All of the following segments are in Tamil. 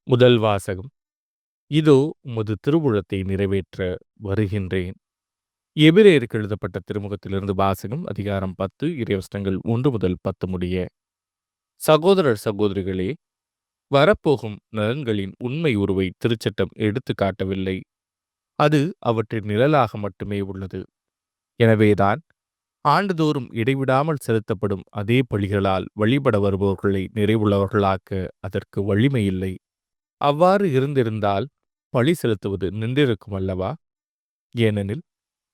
முதல் வாசகம். இதோ உமது திருவுளத்தை நிறைவேற்ற வருகின்றேன். எபிரேயருக்கு எழுதப்பட்ட திருமுகத்திலிருந்து வாசகம். அதிகாரம் 10 இறைவசனங்கள் 1 முதல் 10 முடிய. சகோதரர் சகோதரிகளே, வரப்போகும் நலன்களின் உண்மை உருவை திருச்சட்டம் எடுத்து காட்டவில்லை. அது அவற்றின் நிழலாக மட்டுமே உள்ளது. எனவேதான் ஆண்டுதோறும் இடைவிடாமல் செலுத்தப்படும் அதே பலிகளால் வழிபட வருபவர்களை நிறைவுள்ளவர்களாக்க அதற்கு வலிமையில்லை. அவ்வாறு இருந்திருந்தால் பழி செலுத்துவது நின்றிருக்கும் அல்லவா? ஏனெனில்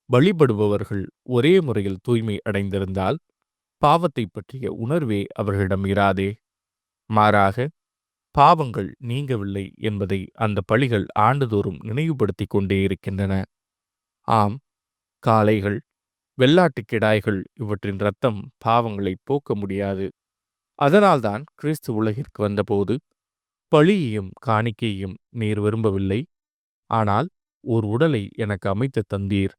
வழிபடுபவர்கள் ஒரே முறையில் தூய்மை அடைந்திருந்தால் பாவத்தை பற்றிய உணர்வே அவர்களிடம் இராதே. மாறாக பாவங்கள் நீங்கவில்லை என்பதை அந்த பழிகள் ஆண்டுதோறும் நினைவுபடுத்திக் கொண்டே இருக்கின்றன. ஆம், காளைகள், வெள்ளாட்டுக் கிடாய்கள் இவற்றின் இரத்தம் பாவங்களை போக்க முடியாது. அதனால்தான் கிறிஸ்து உலகிற்கு வந்தபோது பழியையும் காணிக்கையையும் நீர் விரும்பவில்லை, ஆனால் ஓர் உடலை எனக்கு அமைத்து தந்தீர்.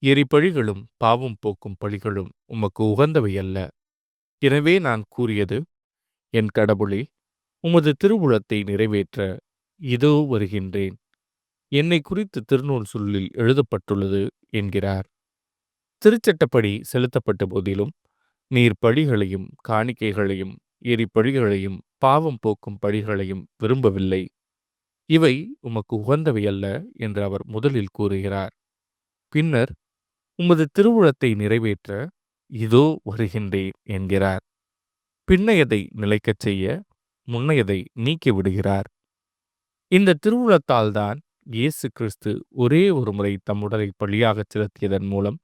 எரிபழிகளும் பாவம் போக்கும் பழிகளும் உமக்கு உகந்தவை அல்ல. எனவே நான் கூறியது, என் கடவுளே, உமது திருவுளத்தை நிறைவேற்ற இதோ வருகின்றேன். என்னை குறித்து திருநூல் சுருளில் எழுதப்பட்டுள்ளது என்கிறார். திருச்சட்டப்படி செலுத்தப்பட்ட போதிலும் நீர் பழிகளையும் காணிக்கைகளையும் எரிபழிகளையும் பாவம் போக்கும் பழிகளையும் விரும்பவில்லை. இவை உமக்கு உகந்தவை அல்ல என்று அவர் முதலில் கூறுகிறார். பின்னர் உமது திருவுளத்தை நிறைவேற்ற இதோ வருகின்றேன் என்கிறார். பின்னையதை நிலைக்கச் செய்ய முன்னையதை நீக்கி விடுகிறார். இந்த திருவுளத்தால்தான் இயேசு கிறிஸ்து ஒரே ஒரு முறை தம் உடலை பலியாகச் செலுத்தியதன் மூலம்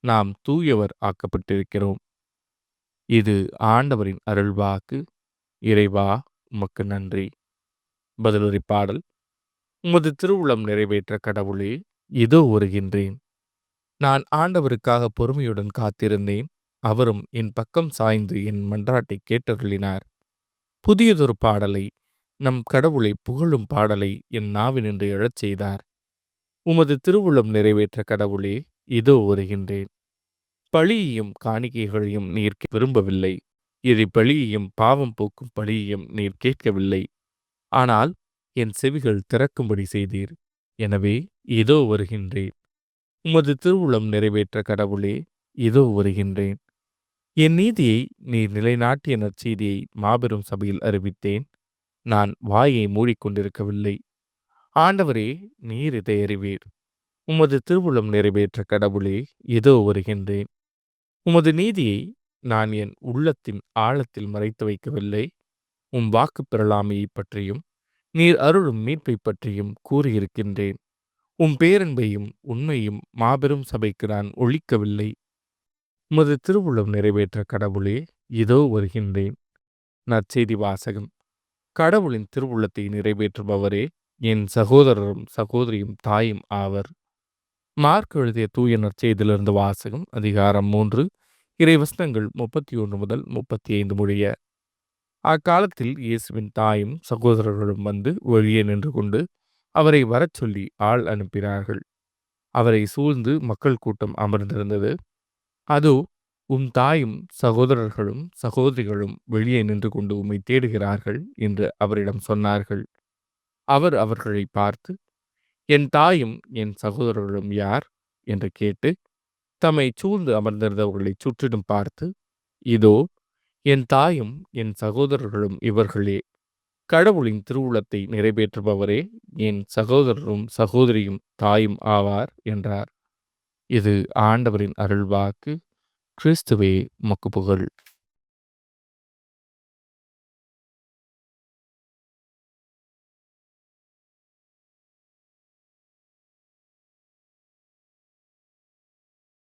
நாம் தூயவர் ஆக்கப்பட்டிருக்கிறோம். இது ஆண்டவரின் அருள்வாக்கு. இறைவா, உமக்கு நன்றி. பதிலுரை பாடல். உமது திருவுளம் நிறைவேற்ற கடவுளே, இதோ வருகின்றேன். நான் ஆண்டவருக்காக பொறுமையுடன் காத்திருந்தேன். அவரும் என் பக்கம் சாய்ந்து என் மன்றாட்டை கேட்டருளினார். புதியதொரு பாடலை, நம் கடவுளை புகழும் பாடலை என் நாவினின்று எழச் செய்தார். உமது திருவுளம் நிறைவேற்ற கடவுளே, இதோ வருகின்றேன். பழியையும் காணிக்கைகளையும் நீர் விரும்பவில்லை. இதை பழியையும் பாவம் போக்கும் பழியையும் நீர் கேட்கவில்லை. ஆனால் என் செவிகள் திறக்கும்படி செய்தீர். எனவே இதோ வருகின்றேன். உமது திருவுளம் நிறைவேற்ற கடவுளே, இதோ வருகின்றேன். என் நீதியை நீர் நிலைநாட்டிய நற்செய்தியை மாபெரும் சபையில் அறிவித்தேன். நான் வாயை மூடிக்கொண்டிருக்கவில்லை. ஆண்டவரே, நீர் இதை அறிவீர். உமது திருவுளம் நிறைவேற்ற கடவுளே, இதோ வருகின்றேன். உமது நீதியை நான் என் உள்ளத்தின் ஆழத்தில் மறைத்து வைக்கவில்லை. உம் வாக்கு பெறலாமையை பற்றியும் நீர் அருளும் மீட்பை பற்றியும் கூறியிருக்கின்றேன். உம் பேரன்பையும் உண்மையும் மாபெரும் சபைக்கு நான் ஒழிக்கவில்லை. உமது திருவுளம் நிறைவேற்ற கடவுளே, இதோ வருகின்றேன். நற்செய்தி வாசகம். கடவுளின் திருவுளத்தை நிறைவேற்றுபவரே என் சகோதரரும் சகோதரியும் தாயும் ஆவர். மார்க் எழுதிய தூய நற்செய்தியிலிருந்து வாசகம். அதிகாரம் 3 இறைவசனங்கள் 31 முதல் 35 முடிய. அக்காலத்தில் இயேசுவின் தாயும் சகோதரர்களும் வந்து வழியே நின்று கொண்டு அவரை வரச் சொல்லி ஆள் அனுப்பினார்கள். அவரை சூழ்ந்து மக்கள் கூட்டம் அமர்ந்திருந்தது. அதோ, உம் தாயும் சகோதரர்களும் சகோதரிகளும் வெளியே நின்று கொண்டு உம்மை தேடுகிறார்கள் என்று அவரிடம் சொன்னார்கள். அவர் அவர்களை பார்த்து, என் தாயும் என் சகோதரர்களும் யார் என்று கேட்டு தம்மை சூழ்ந்து அமர்ந்திருந்தவர்களை சுற்றிலும் பார்த்து, இதோ என் தாயும் என் சகோதரர்களும் இவர்களே. கடவுளின் திருவுளத்தை நிறைவேற்றுபவரே என் சகோதரரும் சகோதரியும் தாயும் ஆவார் என்றார். இது ஆண்டவரின் அருள்வாக்கு. கிறிஸ்துவே, உமக்கு புகழ்.